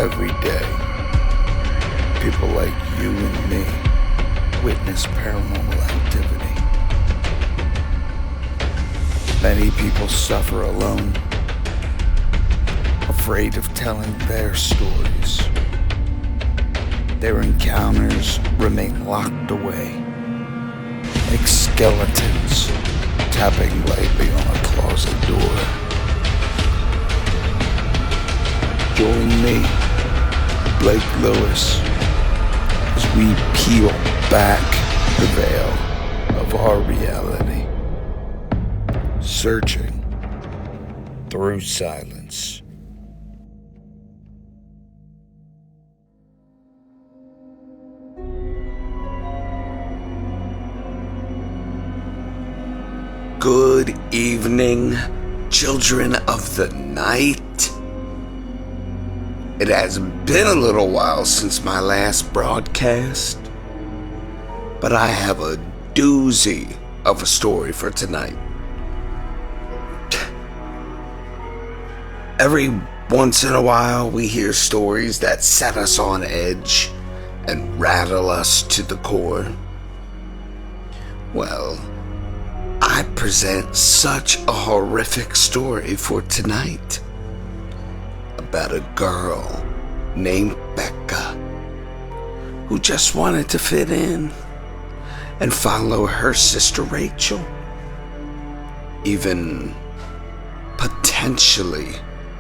Every day, people like you and me witness paranormal activity. Many people suffer alone, afraid of telling their stories. Their encounters remain locked away, like skeletons tapping lightly on a closet door. Join me, Blake Lewis, as we peel back the veil of our reality, searching through silence. Good evening, children of the night. It has been a little while since my last broadcast, but I have a doozy of a story for tonight. Every once in a while, we hear stories that set us on edge and rattle us to the core. Well, I present such a horrific story for tonight about a girl named Becca who just wanted to fit in and follow her sister Rachel, even potentially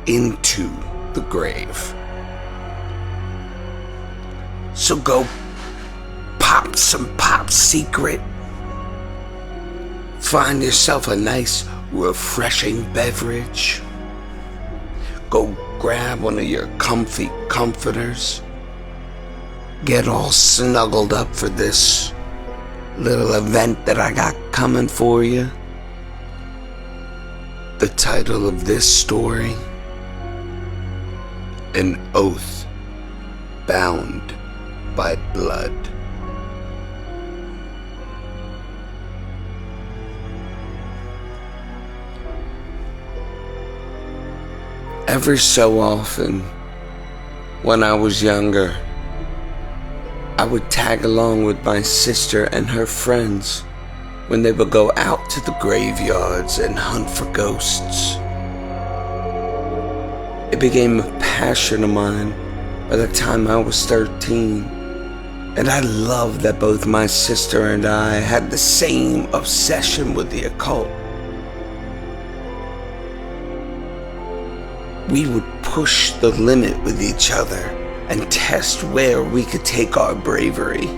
into the grave. So go pop some pop secret. Find yourself a nice, refreshing beverage. Go grab one of your comfy comforters. Get all snuggled up for this little event that I got coming for you. The title of this story: An Oath Bound by Blood. Every so often, when I was younger, I would tag along with my sister and her friends when they would go out to the graveyards and hunt for ghosts. It became a passion of mine by the time I was 13, and I loved that both my sister and I had the same obsession with the occult. We would push the limit with each other and test where we could take our bravery.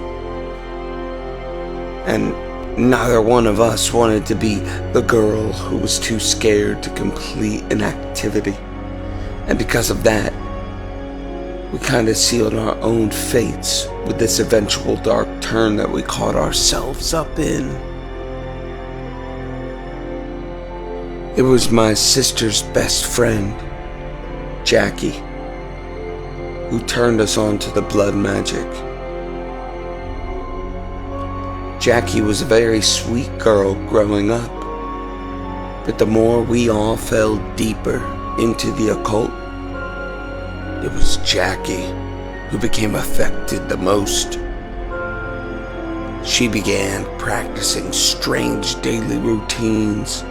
And neither one of us wanted to be the girl who was too scared to complete an activity. And because of that, we kind of sealed our own fates with this eventual dark turn that we caught ourselves up in. It was my sister's best friend, Jackie, who turned us on to the blood magic. Jackie was a very sweet girl growing up, but the more we all fell deeper into the occult, it was Jackie who became affected the most. She began practicing strange daily routines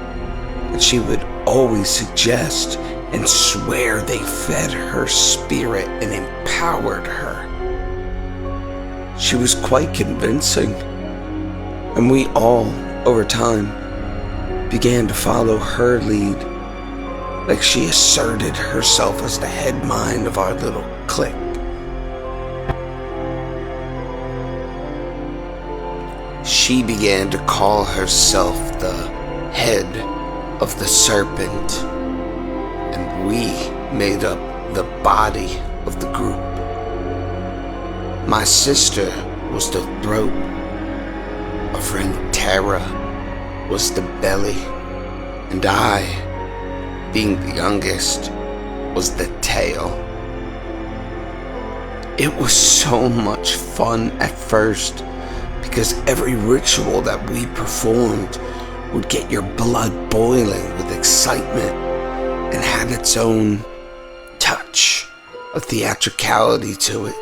that she would always suggest and swear they fed her spirit and empowered her. She was quite convincing, and we all, over time, began to follow her lead, like she asserted herself as the head mind of our little clique. She began to call herself the head of the serpent, and we made up the body of the group. My sister was the throat, our friend Tara was the belly, and I, being the youngest, was the tail. It was so much fun at first because every ritual that we performed would get your blood boiling with excitement and had its own touch. a theatricality to it.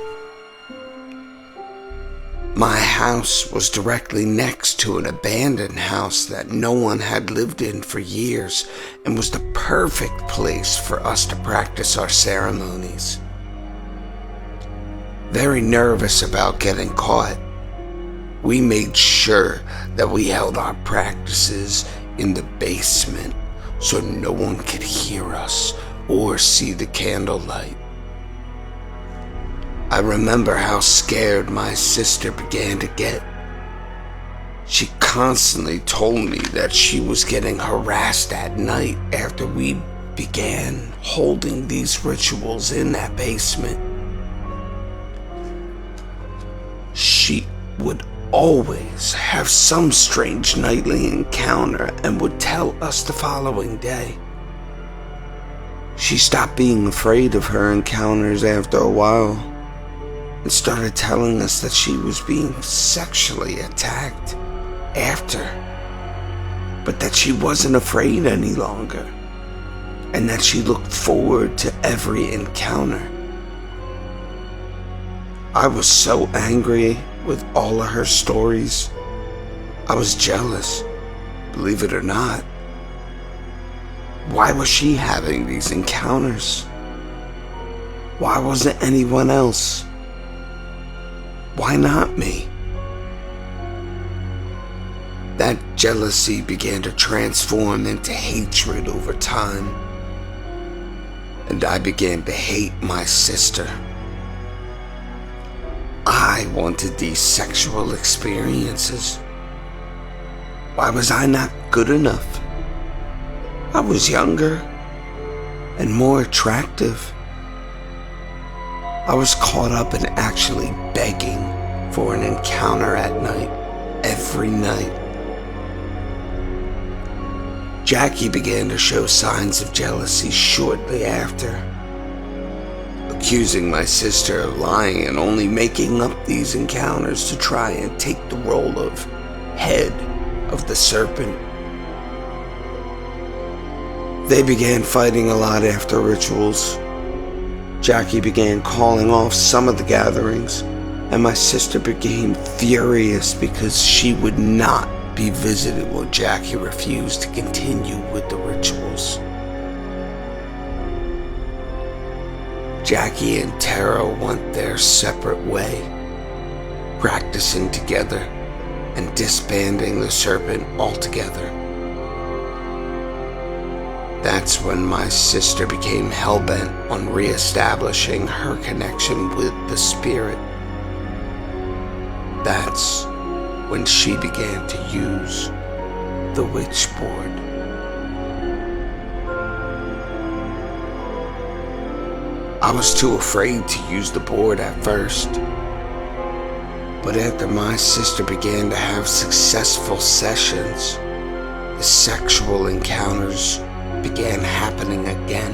My house was directly next to an abandoned house that no one had lived in for years and was the perfect place for us to practice our ceremonies. Very nervous about getting caught, we made sure that we held our practices in the basement so no one could hear us or see the candlelight. I remember how scared my sister began to get. She constantly told me that she was getting harassed at night after we began holding these rituals in that basement. She would always have some strange nightly encounter and would tell us the following day. She stopped being afraid of her encounters after a while and started telling us that she was being sexually attacked after, but that she wasn't afraid any longer, and that she looked forward to every encounter. I was so angry with all of her stories. I was jealous, believe it or not. Why was she having these encounters? Why wasn't anyone else? Why not me? That jealousy began to transform into hatred over time, and I began to hate my sister. I wanted these sexual experiences. Why was I not good enough? I was younger and more attractive. I was caught up in actually begging for an encounter at night, every night. Jackie began to show signs of jealousy shortly after, accusing my sister of lying and only making up these encounters to try and take the role of head of the serpent. They began fighting a lot after rituals. Jackie began calling off some of the gatherings, and my sister became furious because she would not be visited when Jackie refused to continue with the rituals. Jackie and Tara went their separate way, practicing together and disbanding the serpent altogether. That's when my sister became hell-bent on reestablishing her connection with the spirit. That's when she began to use the witch board. I was too afraid to use the board at first, but after my sister began to have successful sessions, the sexual encounters began happening again.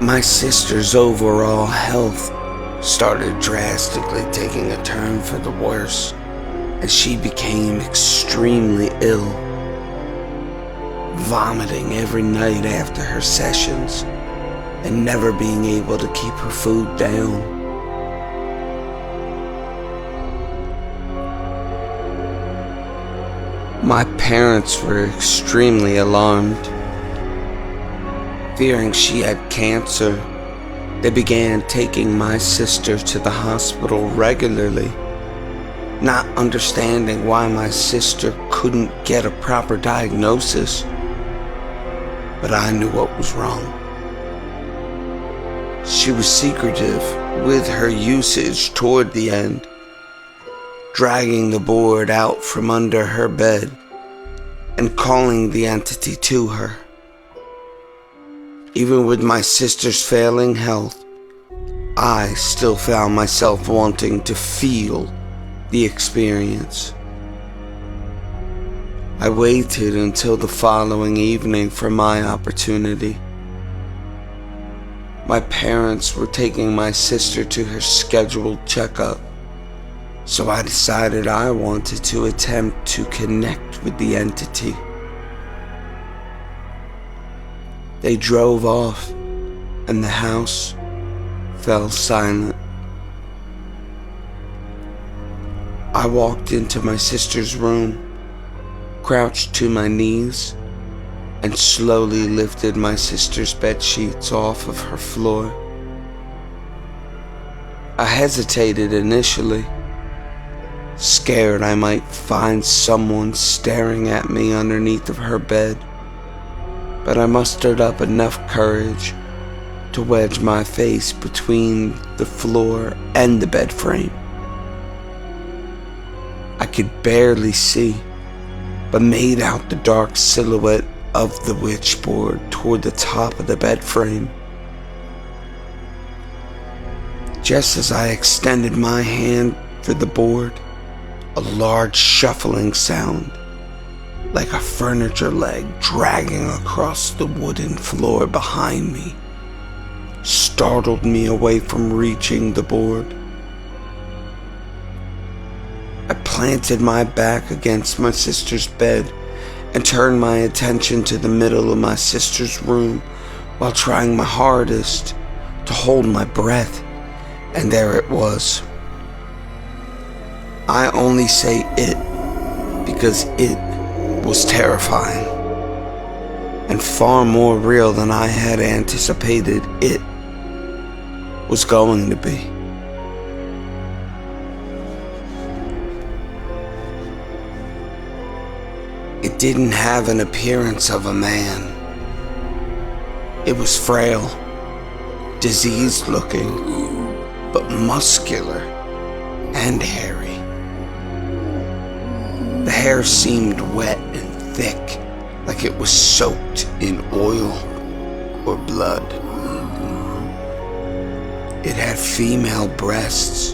My sister's overall health started drastically taking a turn for the worse, and she became extremely ill, vomiting every night after her sessions and never being able to keep her food down. My parents were extremely alarmed. Fearing she had cancer, they began taking my sister to the hospital regularly, not understanding why my sister couldn't get a proper diagnosis. But I knew what was wrong. She was secretive with her usage toward the end, dragging the board out from under her bed and calling the entity to her. Even with my sister's failing health, I still found myself wanting to feel the experience. I waited until the following evening for my opportunity. My parents were taking my sister to her scheduled checkup, so I decided I wanted to attempt to connect with the entity. They drove off, and the house fell silent. I walked into my sister's room, crouched to my knees, and slowly lifted my sister's bed sheets off of her floor. I hesitated initially, scared I might find someone staring at me underneath of her bed, but I mustered up enough courage to wedge my face between the floor and the bed frame. I could barely see, but made out the dark silhouette of the witchboard toward the top of the bed frame. Just as I extended my hand for the board, a large shuffling sound, like a furniture leg dragging across the wooden floor behind me, startled me away from reaching the board. I planted my back against my sister's bed and turned my attention to the middle of my sister's room while trying my hardest to hold my breath, and there it was. I only say it because it was terrifying and far more real than I had anticipated it was going to be. It didn't have an appearance of a man. It was frail, diseased looking, but muscular and hairy. The hair seemed wet and thick, like it was soaked in oil or blood. It had female breasts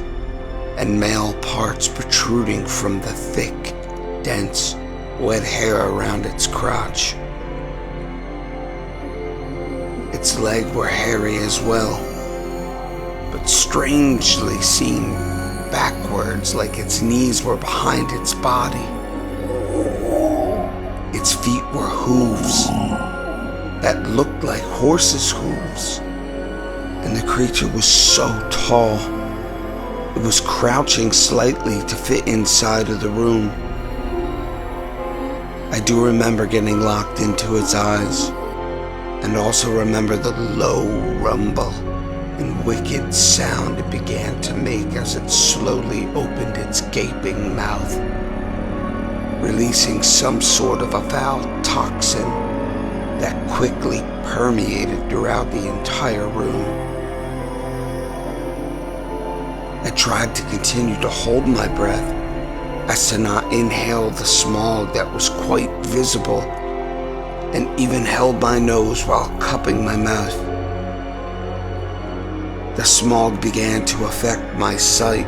and male parts protruding from the thick, dense, wet hair around its crotch. Its legs were hairy as well, but strangely seemed backwards, like its knees were behind its body. Its feet were hooves that looked like horses' hooves, and the creature was so tall, it was crouching slightly to fit inside of the room. I do remember getting locked into its eyes, and also remember the low rumble and wicked sound it began to make as it slowly opened its gaping mouth, releasing some sort of a foul toxin that quickly permeated throughout the entire room. I tried to continue to hold my breath as to not inhale the smog that was quite visible, and even held my nose while cupping my mouth. The smog began to affect my sight,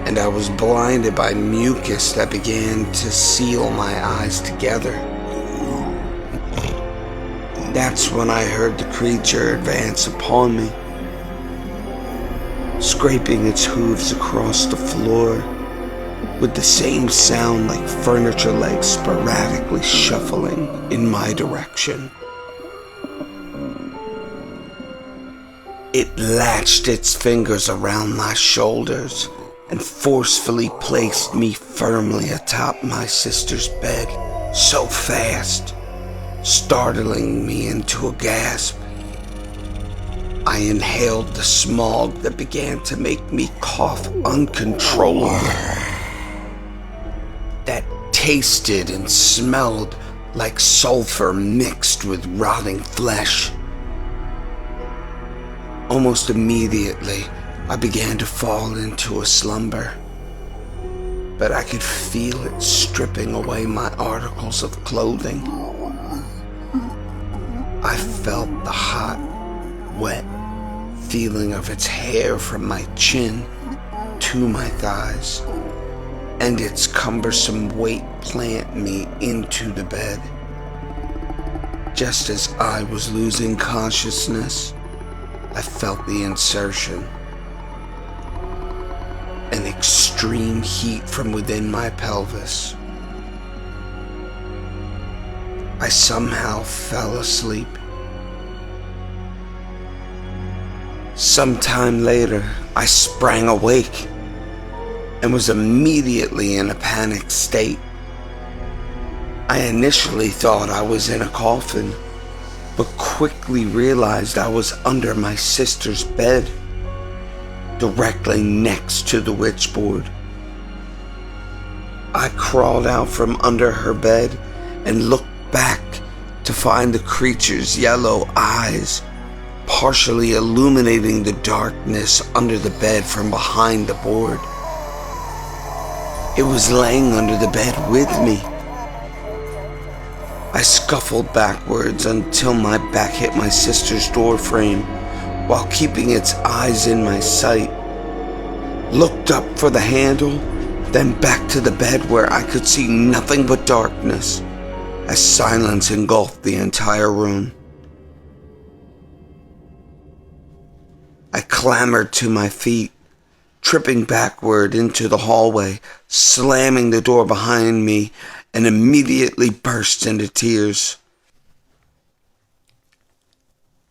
and I was blinded by mucus that began to seal my eyes together. That's when I heard the creature advance upon me, scraping its hooves across the floor with the same sound like furniture legs sporadically shuffling in my direction. It latched its fingers around my shoulders and forcefully placed me firmly atop my sister's bed so fast, startling me into a gasp. I inhaled the smog that began to make me cough uncontrollably. That tasted and smelled like sulfur mixed with rotting flesh. Almost immediately, I began to fall into a slumber, but I could feel it stripping away my articles of clothing. I felt the hot, wet feeling of its hair from my chin to my thighs, and its cumbersome weight plant me into the bed. Just as I was losing consciousness, I felt the insertion. An extreme heat from within my pelvis. I somehow fell asleep Sometime later, I sprang awake and was immediately in a panicked state. I initially thought I was in a coffin, but quickly realized I was under my sister's bed, directly next to the witchboard. I crawled out from under her bed and looked back to find the creature's yellow eyes partially illuminating the darkness under the bed from behind the board. It was laying under the bed with me. I scuffled backwards until my back hit my sister's door frame while keeping its eyes in my sight. Looked up for the handle, then back to the bed where I could see nothing but darkness as silence engulfed the entire room. I clambered to my feet, tripping backward into the hallway, slamming the door behind me, and immediately burst into tears.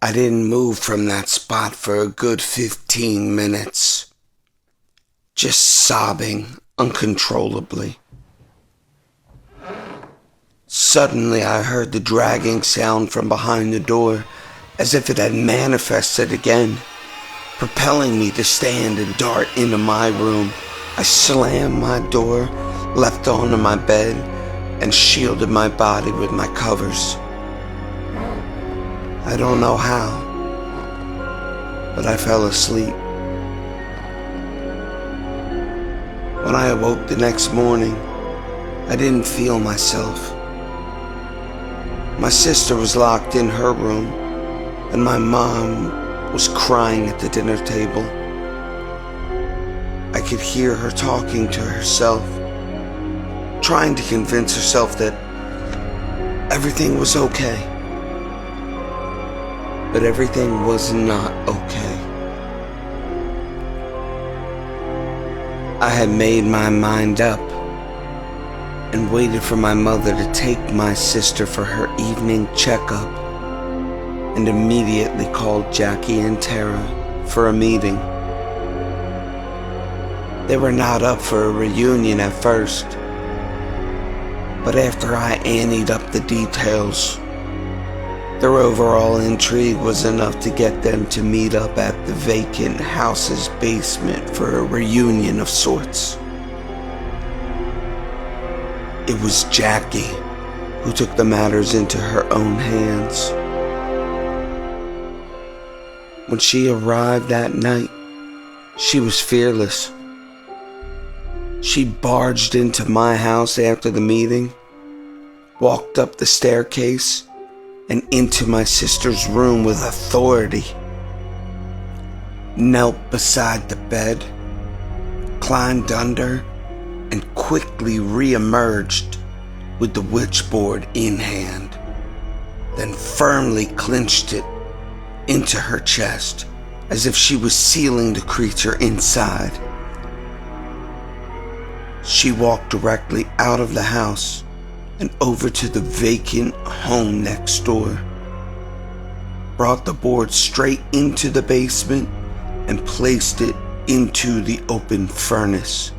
I didn't move from that spot for a good 15 minutes, just sobbing uncontrollably. Suddenly I heard the dragging sound from behind the door, as if it had manifested again, propelling me to stand and dart into my room. I slammed my door, leapt onto my bed, and shielded my body with my covers. I don't know how, but I fell asleep. When I awoke the next morning, I didn't feel myself. My sister was locked in her room, and my mom was crying at the dinner table. I could hear her talking to herself, trying to convince herself that everything was okay. But everything was not okay. I had made my mind up and waited for my mother to take my sister for her evening checkup, and immediately called Jackie and Tara for a meeting. They were not up for a reunion at first, but after I anteed up the details, their overall intrigue was enough to get them to meet up at the vacant house's basement for a reunion of sorts. It was Jackie who took the matters into her own hands. When she arrived that night, she was fearless. She barged into my house after the meeting, walked up the staircase, and into my sister's room with authority, knelt beside the bed, climbed under, and quickly re-emerged with the witchboard in hand, then firmly clinched it into her chest as if she was sealing the creature inside. She walked directly out of the house and over to the vacant home next door, brought the board straight into the basement and placed it into the open furnace.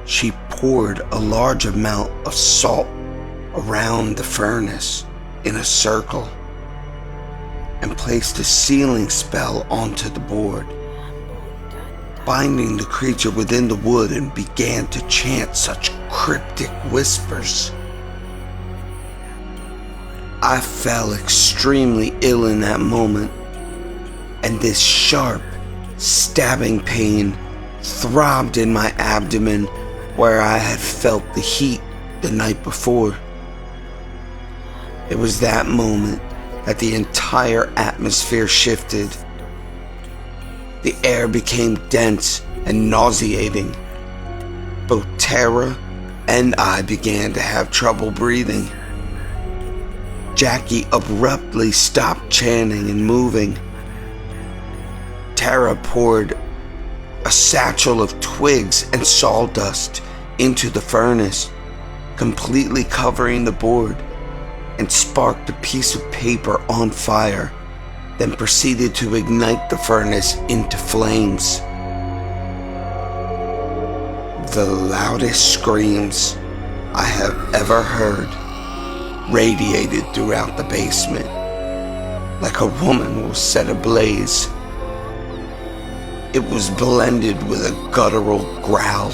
She poured a large amount of salt around the furnace in a circle and placed a sealing spell onto the board, binding the creature within the wood, and began to chant such cryptic whispers. I fell extremely ill in that moment, and this sharp, stabbing pain throbbed in my abdomen where I had felt the heat the night before. It was that moment that the entire atmosphere shifted. The air became dense and nauseating. Both Tara and I began to have trouble breathing. Jackie abruptly stopped chanting and moving. Tara poured a satchel of twigs and sawdust into the furnace, completely covering the board, and sparked a piece of paper on fire then proceeded to ignite the furnace into flames. The loudest screams I have ever heard radiated throughout the basement, like a woman was set ablaze. It was blended with a guttural growl.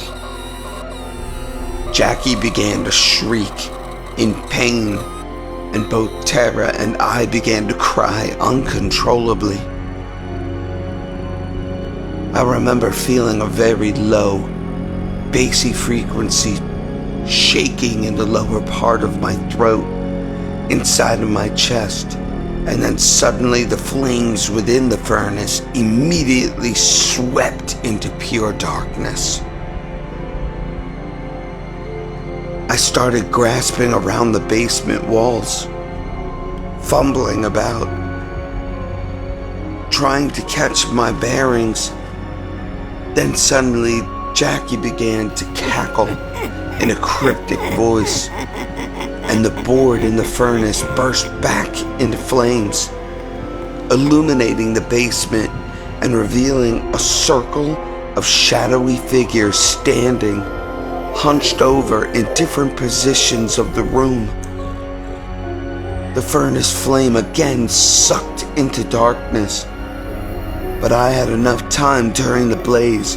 Jackie began to shriek in pain, and both Tara and I began to cry uncontrollably. I remember feeling a very low, bassy frequency shaking in the lower part of my throat, inside of my chest, and then suddenly the flames within the furnace immediately swept into pure darkness. I started grasping around the basement walls, fumbling about, trying to catch my bearings. Then suddenly Jackie began to cackle in a cryptic voice, and the board in the furnace burst back into flames, illuminating the basement and revealing a circle of shadowy figures standing, hunched over in different positions of the room. The furnace flame again sucked into darkness, but I had enough time during the blaze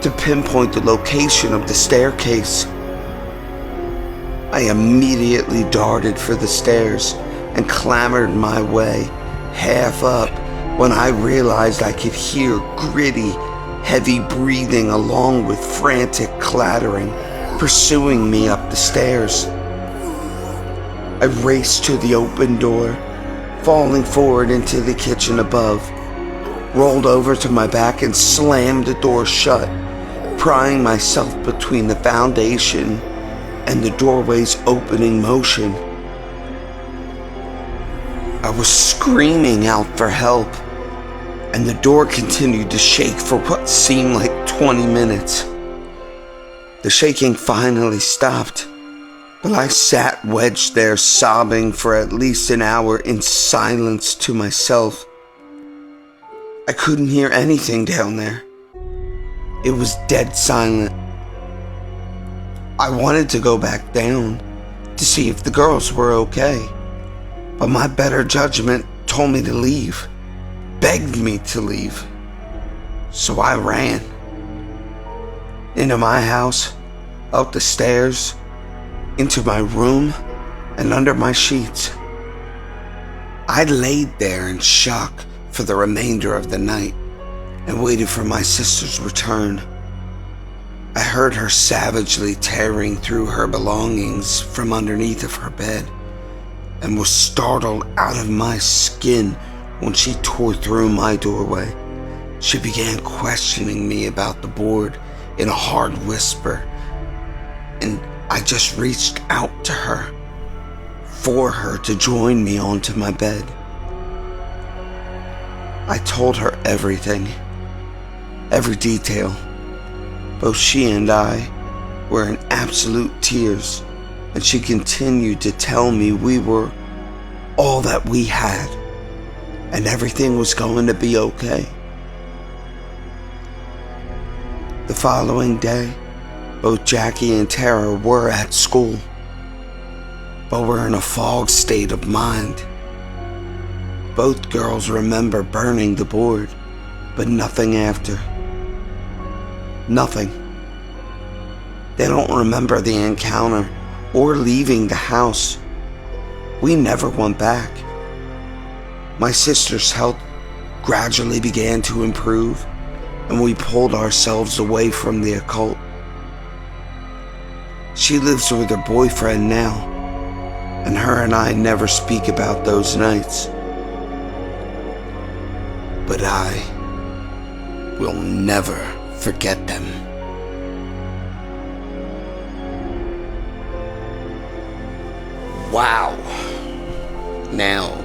to pinpoint the location of the staircase. I immediately darted for the stairs and clambered my way half up when I realized I could hear gritty, heavy breathing along with frantic clattering pursuing me up the stairs. I raced to the open door, falling forward into the kitchen above, rolled over to my back and slammed the door shut, prying myself between the foundation and the doorway's opening motion. I was screaming out for help, and the door continued to shake for what seemed like 20 minutes. The shaking finally stopped, but I sat wedged there sobbing for at least an hour in silence to myself. I couldn't hear anything down there. It was dead silent. I wanted to go back down to see if the girls were okay, but my better judgment told me to leave, begged me to leave. So I ran. Into my house, up the stairs, into my room, and under my sheets. I laid there in shock for the remainder of the night and waited for my sister's return. I heard her savagely tearing through her belongings from underneath of her bed and was startled out of my skin when she tore through my doorway. She began questioning me about the board in a hard whisper, and I just reached out to her for her to join me onto my bed. I told her everything, every detail. Both she and I were in absolute tears, and she continued to tell me we were all that we had, and everything was going to be okay. The following day, both Jackie and Tara were at school, but were in a fogged state of mind. Both girls remember burning the board, but nothing after. Nothing. They don't remember the encounter or leaving the house. We never went back. My sister's health gradually began to improve, and we pulled ourselves away from the occult. She lives with her boyfriend now, and her and I never speak about those nights. But I will never forget them. Wow. Now,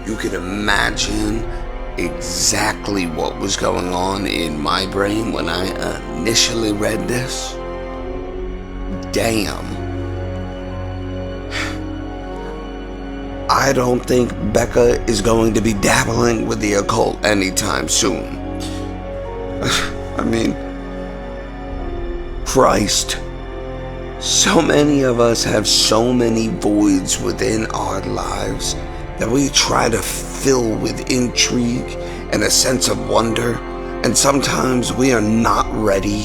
you can imagine exactly what was going on in my brain when I initially read this. Damn. I I don't think Becca is going to be dabbling with the occult anytime soon. I mean, Christ. So many of us have so many voids within our lives that we try to fill with intrigue and a sense of wonder, and sometimes we are not ready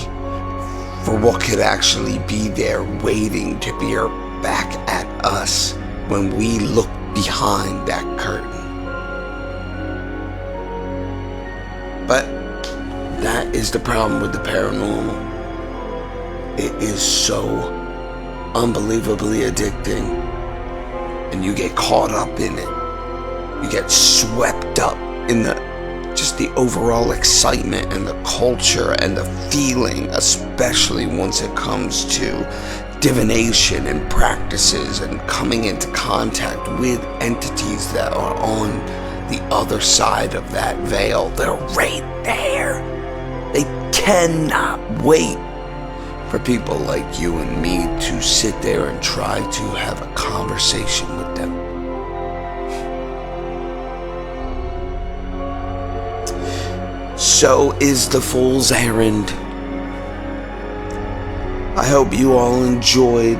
for what could actually be there waiting to peer back at us when we look behind that curtain. But that is the problem with the paranormal. It is so unbelievably addicting, and you get caught up in it. You get swept up in the overall excitement and the culture and the feeling, especially once it comes to divination and practices and coming into contact with entities that are on the other side of that veil. They're right there. They cannot wait for people like you and me to sit there and try to have a conversation with them. So is the Fool's Errand. I hope you all enjoyed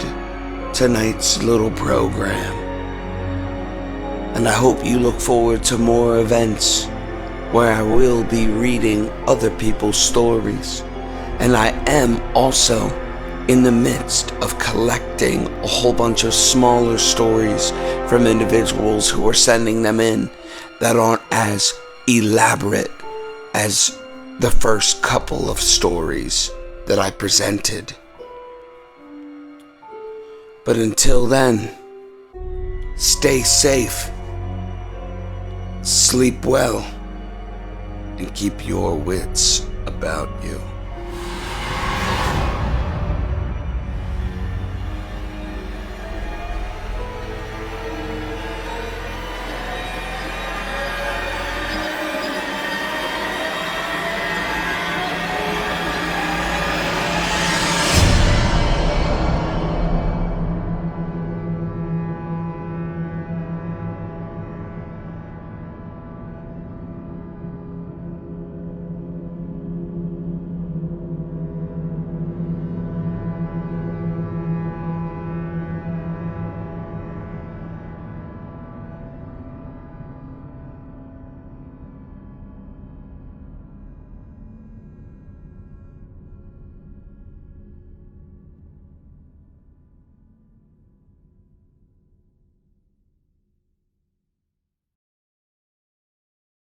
tonight's little program. And I hope you look forward to more events where I will be reading other people's stories. And I am also in the midst of collecting a whole bunch of smaller stories from individuals who are sending them in that aren't as elaborate as the first couple of stories that I presented. But until then, stay safe, sleep well, and keep your wits about you.